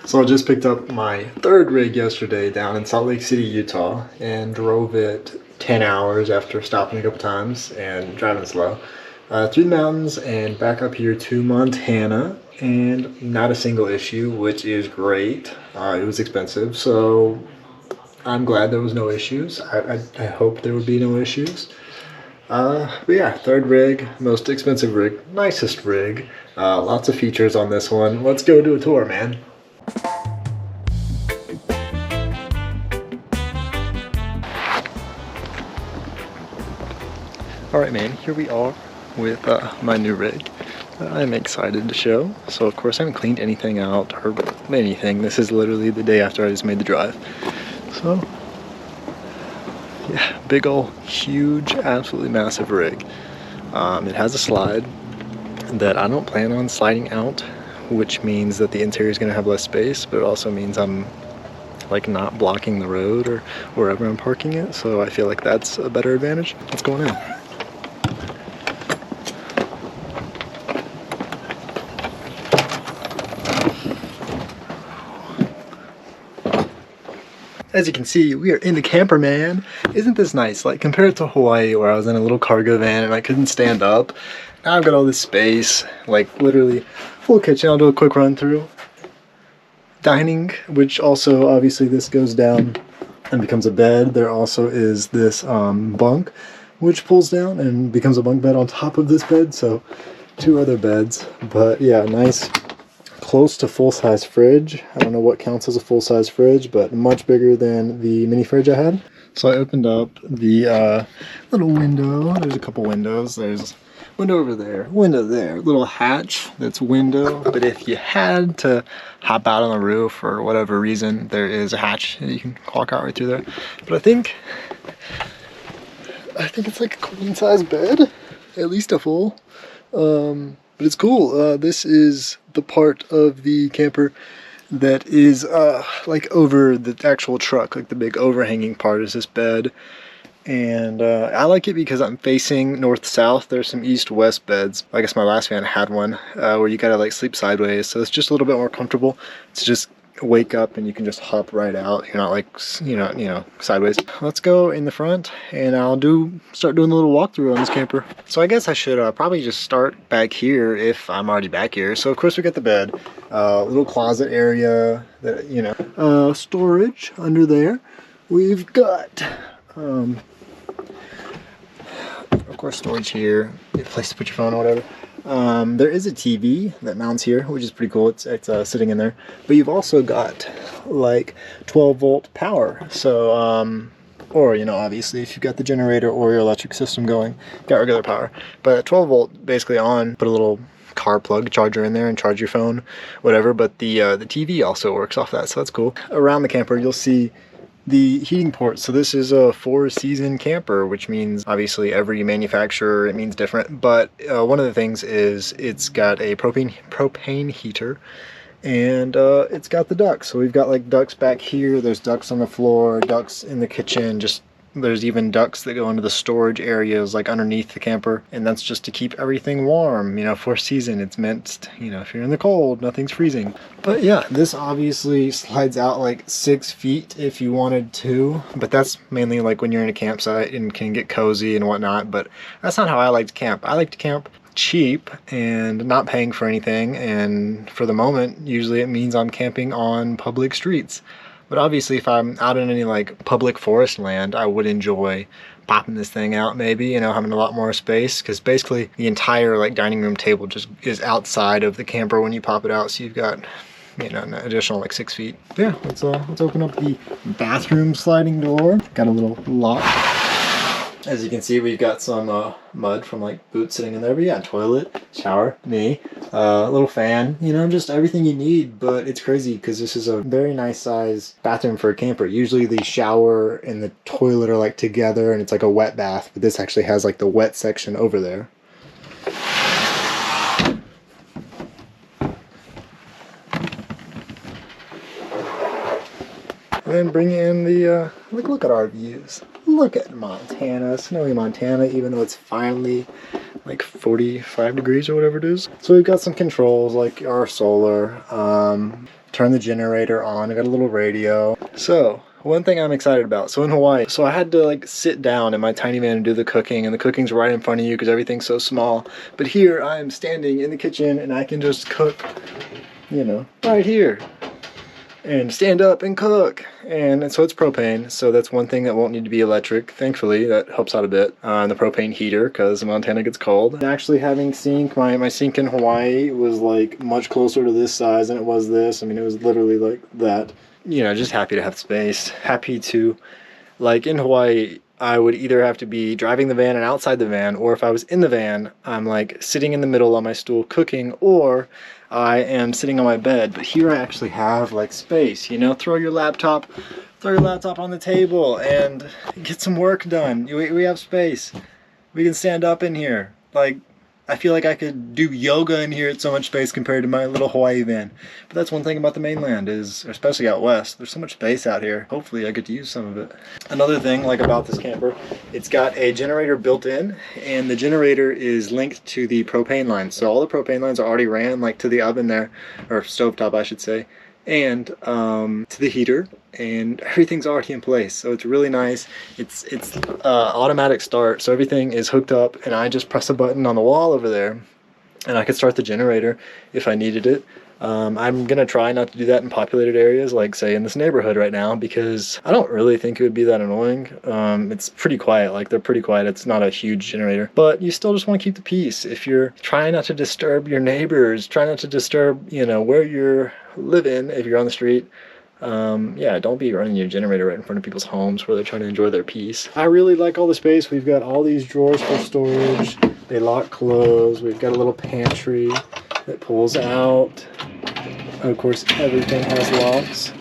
So I just picked up my third rig yesterday down in Salt Lake City, Utah, and drove it 10 hours after stopping a couple times and driving slow. Through the mountains and back up here to Montana, and not a single issue, which is great. It was expensive, so I'm glad there was no issues. I hope there would be no issues. But yeah, third rig, most expensive rig, nicest rig. Lots of features on this one. Let's go do a tour, man. Alright man, here we are with my new rig that I'm excited to show. So of course I haven't cleaned anything out or anything. This is literally the day after I just made the drive. So yeah, big ol' huge, absolutely massive rig. It has a slide that I don't plan on sliding out, which means that the interior is going to have less space, but it also means I'm like not blocking the road or wherever I'm parking it. So I feel like that's a better advantage. Let's go on in. As you can see, we are in the camper, man. Isn't this nice? Like, compared to Hawaii, where I was in a little cargo van and I couldn't stand up, now I've got all this space, like literally full kitchen. I'll do a quick run through. Dining, which also, obviously this goes down and becomes a bed. There also is this bunk, which pulls down and becomes a bunk bed on top of this bed. So 2 other beds, but yeah, nice. Close to full-size fridge. I don't know what counts as a full-size fridge, but much bigger than the mini fridge I had. So I opened up the little window. There's a couple windows. There's window over there, window there, little hatch that's window. But if you had to hop out on the roof for whatever reason, there is a hatch that you can walk out right through there. But I think it's like a queen-size bed, at least a full. But it's cool. This is the part of the camper that is like over the actual truck, like the big overhanging part is this bed. And I like it because I'm facing north-south. There's some east-west beds. I guess my last van had one where you gotta like sleep sideways, so it's just a little bit more comfortable. It's just wake up and you can just hop right out. You're not like, you know, sideways. Let's go in the front and I'll start doing a little walkthrough on this camper. So I guess I should probably just start back here if I'm already back here. So of course we got the bed, little closet area that, you know, storage under there. We've got, of course, storage here, a place to put your phone or whatever. There is a TV that mounts here, which is pretty cool. It's sitting in there. But you've also got like 12-volt power. So, or, you know, obviously if you've got the generator or your electric system going, got regular power. But 12-volt basically on, put a little car plug charger in there and charge your phone, whatever. But the TV also works off that, so that's cool. Around the camper, you'll see the heating port. So this is a 4-season camper, which means obviously every manufacturer, it means different. But one of the things is it's got a propane heater, and it's got the ducts. So we've got like ducts back here. There's ducts on the floor, ducts in the kitchen. Just there's even ducts that go into the storage areas like underneath the camper, and that's just to keep everything warm. You know, 4-season, it's meant, you know, if you're in the cold, nothing's freezing. But yeah, this obviously slides out like 6 feet if you wanted to, but that's mainly like when you're in a campsite and can get cozy and whatnot. But that's not how I like to camp. I like to camp cheap and not paying for anything, and for the moment usually it means I'm camping on public streets. But obviously if I'm out in any like public forest land, I would enjoy popping this thing out, maybe, you know, having a lot more space, because basically the entire like dining room table just is outside of the camper when you pop it out. So you've got, you know, an additional like 6 feet. Yeah, let's open up the bathroom sliding door. Got a little lock. As you can see, we've got some mud from like boots sitting in there. But yeah, toilet, shower, me, little fan, you know, just everything you need. But it's crazy because this is a very nice size bathroom for a camper. Usually the shower and the toilet are like together and it's like a wet bath, but this actually has like the wet section over there. And then bring in the, look at our views. Look at Montana, snowy Montana, even though it's finally like 45 degrees or whatever it is. So we've got some controls like our solar, turn the generator on. I got a little radio. So one thing I'm excited about, so in Hawaii, so I had to like sit down in my tiny van and do the cooking, and the cooking's right in front of you because everything's so small. But here I am standing in the kitchen and I can just cook, you know, right here. And stand up and cook. And so it's propane, so that's one thing that won't need to be electric. Thankfully, that helps out a bit. And the propane heater, because Montana gets cold. And actually having sink, my sink in Hawaii was like much closer to this size than it was this. I mean, it was literally like that. You know, just happy to have space. Happy to, like in Hawaii, I would either have to be driving the van and outside the van, or if I was in the van, I'm like sitting in the middle on my stool cooking, or I am sitting on my bed. But here I actually have like space, you know, throw your laptop on the table and get some work done. We have space. We can stand up in here. Like, I feel like I could do yoga in here at so much space compared to my little Hawaii van. But that's one thing about the mainland is, especially out west, there's so much space out here. Hopefully I get to use some of it. Another thing like about this camper, it's got a generator built in, and the generator is linked to the propane lines. So all the propane lines are already ran like to the oven there, or stovetop I should say, and to the heater, and everything's already in place. So it's really nice. It's automatic start, so everything is hooked up, and I just press a button on the wall over there and I could start the generator if I needed it. I'm gonna try not to do that in populated areas, like say in this neighborhood right now, because I don't really think it would be that annoying. It's pretty quiet, like they're pretty quiet. It's not a huge generator, but you still just want to keep the peace. If you're trying not to disturb your neighbors, try not to disturb, you know, where you're living, if you're on the street, yeah, don't be running your generator right in front of people's homes where they're trying to enjoy their peace. I really like all the space. We've got all these drawers for storage. They lock close. We've got a little pantry that pulls out. Of course, everything has locks.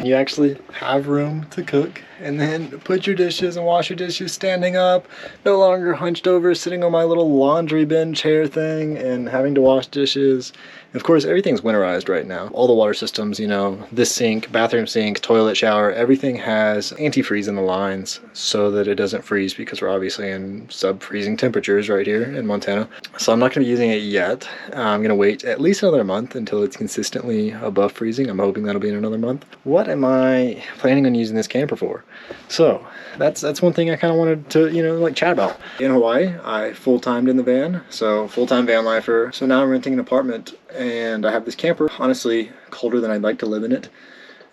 You actually have room to cook and then put your dishes and wash your dishes standing up, no longer hunched over, sitting on my little laundry bin chair thing and having to wash dishes. Of course, everything's winterized right now. All the water systems, you know, this sink, bathroom sink, toilet, shower, everything has antifreeze in the lines so that it doesn't freeze, because we're obviously in sub-freezing temperatures right here in Montana. So I'm not going to be using it yet. I'm going to wait at least another month until it's consistently above freezing. I'm hoping that'll be in another month. What am I planning on using this camper for? So that's one thing I kind of wanted to, you know, like chat about. In Hawaii, I full-timed in the van, so full-time van lifer. So now I'm renting an apartment and I have this camper. Honestly, colder than I'd like to live in it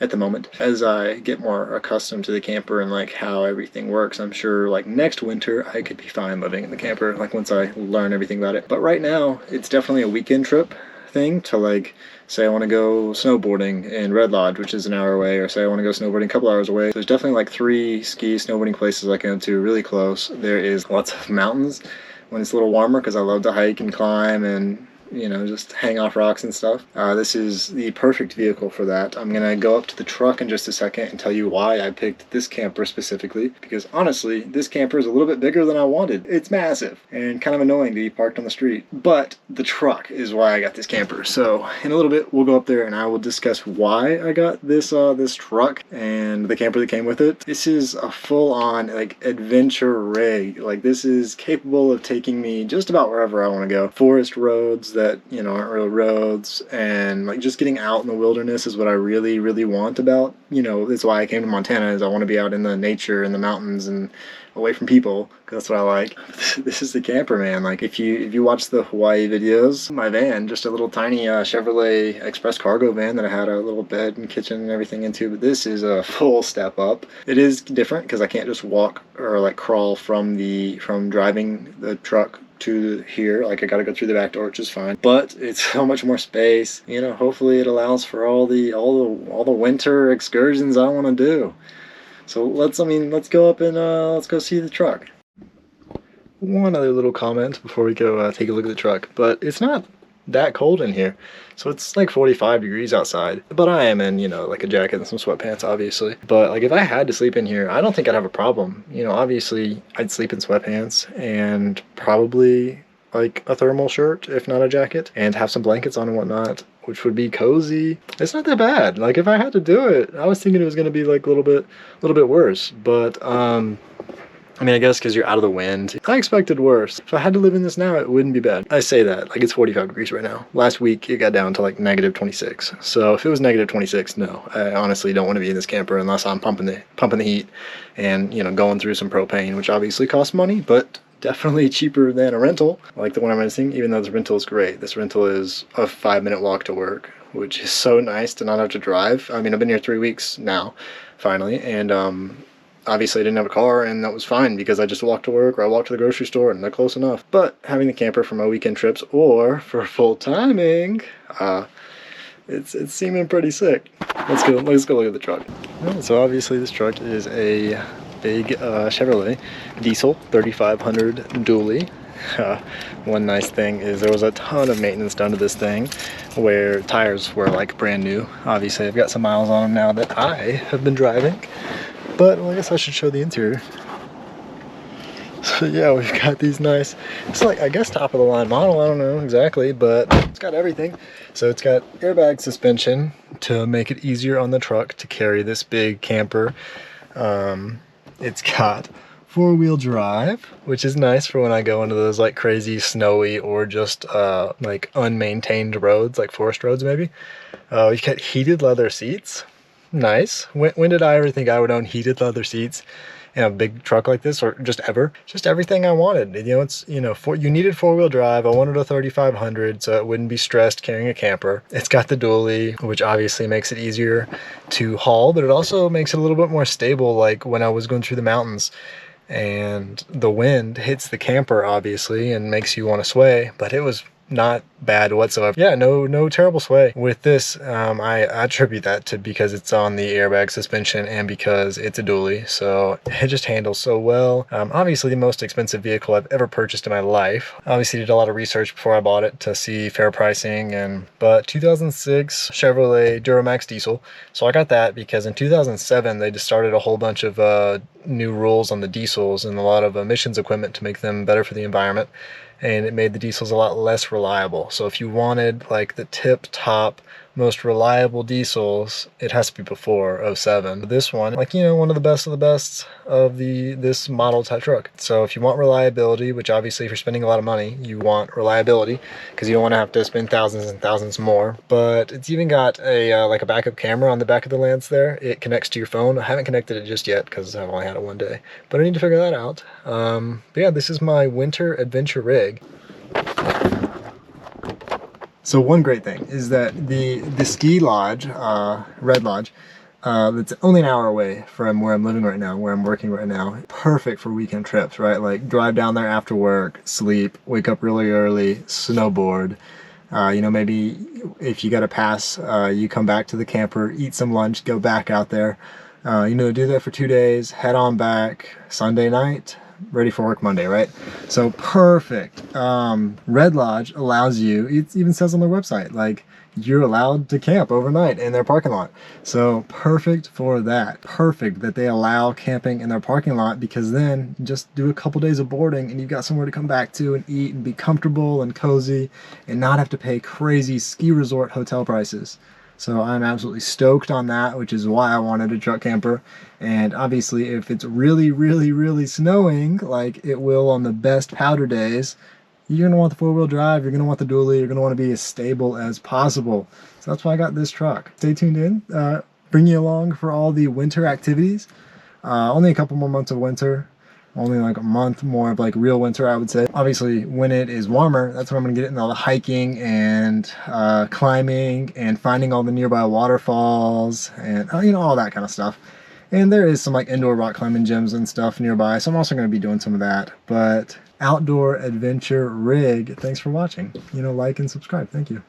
at the moment. As I get more accustomed to the camper and like how everything works, I'm sure like next winter I could be fine living in the camper, like once I learn everything about it. But right now, it's definitely a weekend trip thing to, like, say I want to go snowboarding in Red Lodge, which is an hour away, or say I want to go snowboarding a couple hours away. There's definitely like 3 ski snowboarding places I can go to really close. There is lots of mountains when it's a little warmer, because I love to hike and climb and, you know, just hang off rocks and stuff. This is the perfect vehicle for that. I'm gonna go up to the truck in just a second and tell you why I picked this camper specifically, because honestly, this camper is a little bit bigger than I wanted. It's massive and kind of annoying to be parked on the street, but the truck is why I got this camper. So in a little bit, we'll go up there and I will discuss why I got this this truck and the camper that came with it. This is a full-on like adventure rig. Like, this is capable of taking me just about wherever I want to go. Forest roads that, you know, aren't real roads, and like just getting out in the wilderness is what I really, really want about, you know, that's why I came to Montana, is I want to be out in the nature and the mountains and away from people, because that's what I like. This is the camper, man. Like, if you watch the Hawaii videos, my van, just a little tiny Chevrolet Express cargo van that I had a little bed and kitchen and everything into, but this is a full step up. It is different because I can't just walk or like crawl from driving the truck to here. Like, I gotta go through the back door, which is fine, but it's so much more space. You know, hopefully it allows for all the winter excursions I want to do. So let's go up and let's go see the truck. One other little comment before we go take a look at the truck, but it's not that cold in here. So it's like 45 degrees outside, but I am in, you know, like a jacket and some sweatpants, obviously. But like, if I had to sleep in here, I don't think I'd have a problem. You know, obviously I'd sleep in sweatpants and probably like a thermal shirt, if not a jacket, and have some blankets on and whatnot, which would be cozy. It's not that bad. Like, if I had to do it, I was thinking it was going to be like a little bit worse, but I mean, I guess because you're out of the wind. I expected worse. If I had to live in this now, it wouldn't be bad. I say that, like it's 45 degrees right now. Last week, it got down to like negative 26. So if it was negative 26, no. I honestly don't want to be in this camper unless I'm pumping the heat and, you know, going through some propane, which obviously costs money, but definitely cheaper than a rental, like the one I'm renting, even though this rental is great. This rental is a 5-minute walk to work, which is so nice to not have to drive. I mean, I've been here 3 weeks now, finally, and obviously I didn't have a car, and that was fine because I just walked to work or I walked to the grocery store, and they're close enough. But having the camper for my weekend trips or for full timing, it's seeming pretty sick. Let's go look at the truck. So obviously this truck is a big Chevrolet diesel 3500 dually. One nice thing is there was a ton of maintenance done to this thing where tires were like brand new. Obviously I've got some miles on them now that I have been driving, but well, I guess I should show the interior. So yeah, we've got these nice, it's like, I guess top of the line model, I don't know exactly, but it's got everything. So it's got airbag suspension to make it easier on the truck to carry this big camper. It's got 4-wheel drive, which is nice for when I go into those like crazy snowy or just like unmaintained roads, like forest roads maybe. We've got heated leather seats. Nice. When did I ever think I would own heated leather seats in a big truck like this, or just ever? Just everything I wanted. You know, it's, you know, you needed 4-wheel drive. I wanted a 3500 so it wouldn't be stressed carrying a camper. It's got the dually, which obviously makes it easier to haul, but it also makes it a little bit more stable. Like when I was going through the mountains and the wind hits the camper obviously and makes you want to sway, but it was not bad whatsoever. Yeah, no terrible sway. With this, I attribute that to because it's on the airbag suspension and because it's a dually, so it just handles so well. Obviously the most expensive vehicle I've ever purchased in my life. Obviously did a lot of research before I bought it to see fair pricing, but 2006 Chevrolet Duramax diesel. So I got that because in 2007 they just started a whole bunch of new rules on the diesels and a lot of emissions equipment to make them better for the environment, and it made the diesels a lot less reliable. So if you wanted like the tip top most reliable diesels, it has to be before '07. This one, like, you know, one of the best of this model type truck. So if you want reliability, which obviously if you're spending a lot of money, you want reliability because you don't want to have to spend thousands and thousands more. But it's even got a like a backup camera on the back of the Lance there. It connects to your phone. I haven't connected it just yet because I've only had it one day, but I need to figure that out. But yeah, this is my winter adventure rig. So one great thing is that the ski lodge, Red Lodge, that's only an hour away from where I'm living right now, where I'm working right now. Perfect for weekend trips, right? Like drive down there after work, sleep, wake up really early, snowboard. You know, maybe if you got a pass, you come back to the camper, eat some lunch, go back out there. You know, do that for 2 days, head on back Sunday night, ready for work Monday, right? So perfect. Red Lodge allows you, it even says on their website, like you're allowed to camp overnight in their parking lot. So perfect for that. Perfect that they allow camping in their parking lot, because then just do a couple days of boarding and you've got somewhere to come back to and eat and be comfortable and cozy and not have to pay crazy ski resort hotel prices. So I'm absolutely stoked on that, which is why I wanted a truck camper. And obviously if it's really snowing, like it will on the best powder days, you're gonna want the 4-wheel drive, you're gonna want the dually, you're gonna want to be as stable as possible. So that's why I got this truck. Stay tuned in, bring you along for all the winter activities. Only a couple more months of winter. Only like a month more of like real winter, I would say. Obviously, when it is warmer, that's when I'm gonna get into all the hiking and climbing and finding all the nearby waterfalls and you know, all that kind of stuff. And there is some like indoor rock climbing gyms and stuff nearby, so I'm also gonna be doing some of that. But outdoor adventure rig, thanks for watching. You know, like and subscribe. Thank you.